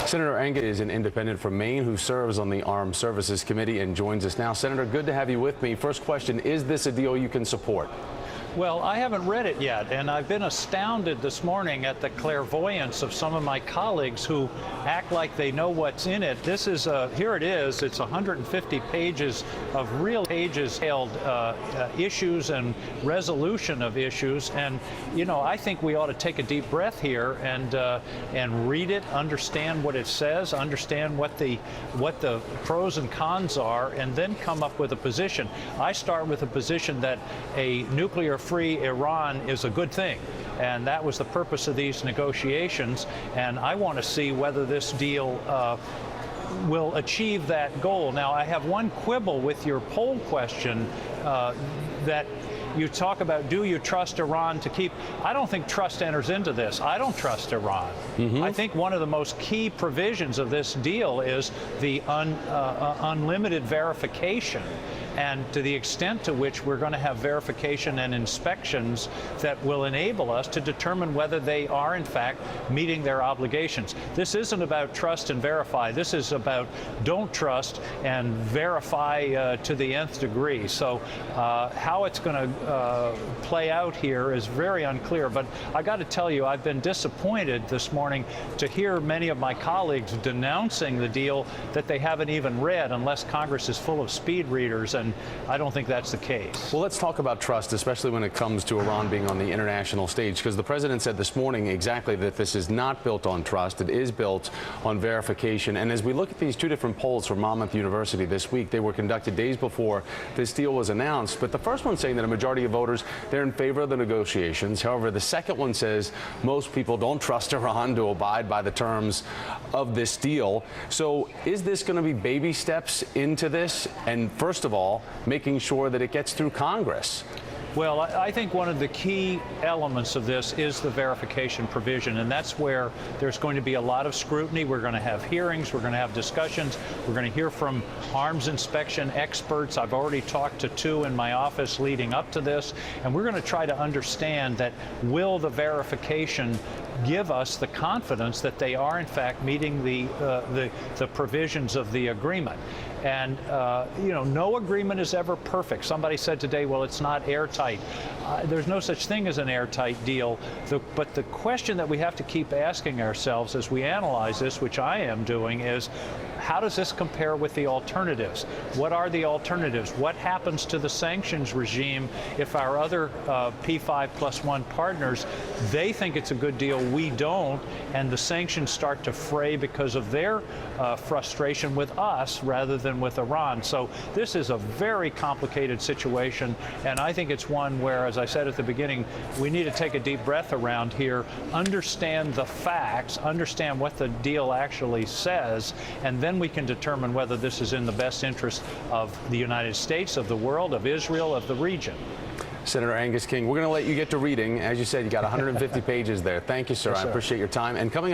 Senator Angus is an independent from Maine who serves on the Armed Services Committee and joins us now. Senator, good to have you with me. First question, is this a deal you can support? Well, I haven't read it yet, and I've been astounded this morning at the clairvoyance of some of my colleagues who act like they know what's in it. This is, here it is, it's 150 pages of real pages held issues and resolution of issues, and, you know, I think we ought to take a deep breath here and read it, understand what it says, understand what the pros and cons are, and then come up with a position. I start with a position that a nuclear-free Iran is a good thing, and that was the purpose of these negotiations, and I want to see whether this deal will achieve that goal. Now, I have one quibble with your poll question that you talk about, do you trust Iran to keep? I don't think trust enters into this. I don't trust Iran. I think one of the most key provisions of this deal is the unlimited verification. And to the extent to which we're going to have verification and inspections that will enable us to determine whether they are, in fact, meeting their obligations. This isn't about trust and verify. This is about don't trust and verify to the nth degree. So how it's going to play out here is very unclear. But I got to tell you, I've been disappointed this morning to hear many of my colleagues denouncing the deal that they haven't even read, unless Congress is full of speed readers. And I don't think that's the case. Well, let's talk about trust, especially when it comes to Iran being on the international stage, because the president said this morning exactly that this is not built on trust. It is built on verification. And as we look at these two different polls from Monmouth University this week, they were conducted days before this deal was announced. But the first one saying that a majority of voters, they're in favor of the negotiations. However, the second one says most people don't trust Iran to abide by the terms of this deal. So is this going to be baby steps into this? And first of all, making sure that it gets through Congress? Well, I think one of the key elements of this is the verification provision, and that's where there's going to be a lot of scrutiny. We're going to have hearings, we're going to have discussions, we're going to hear from arms inspection experts. I've already talked to two in my office leading up to this, and we're going to try to understand that will the verification give us the confidence that they are in fact meeting the provisions of the agreement. And, you know, no agreement is ever perfect. Somebody said today, well, it's not airtight. There's no such thing as an airtight deal. But the question that we have to keep asking ourselves as we analyze this, which I am doing, is how does this compare with the alternatives? What are the alternatives? What happens to the sanctions regime if our other P5+1 partners, they think it's a good deal, we don't, and the sanctions start to fray because of their frustration with us rather than with Iran. So this is a very complicated situation, and I think it's one where, as I said at the beginning, we need to take a deep breath around here, understand the facts, understand what the deal actually says, and then we can determine whether this is in the best interest of the United States, of the world, of Israel, of the region. Senator Angus King, we're going to let you get to reading. As you said, you got 150 pages there. Thank you, sir. Yes, sir. I appreciate your time. And coming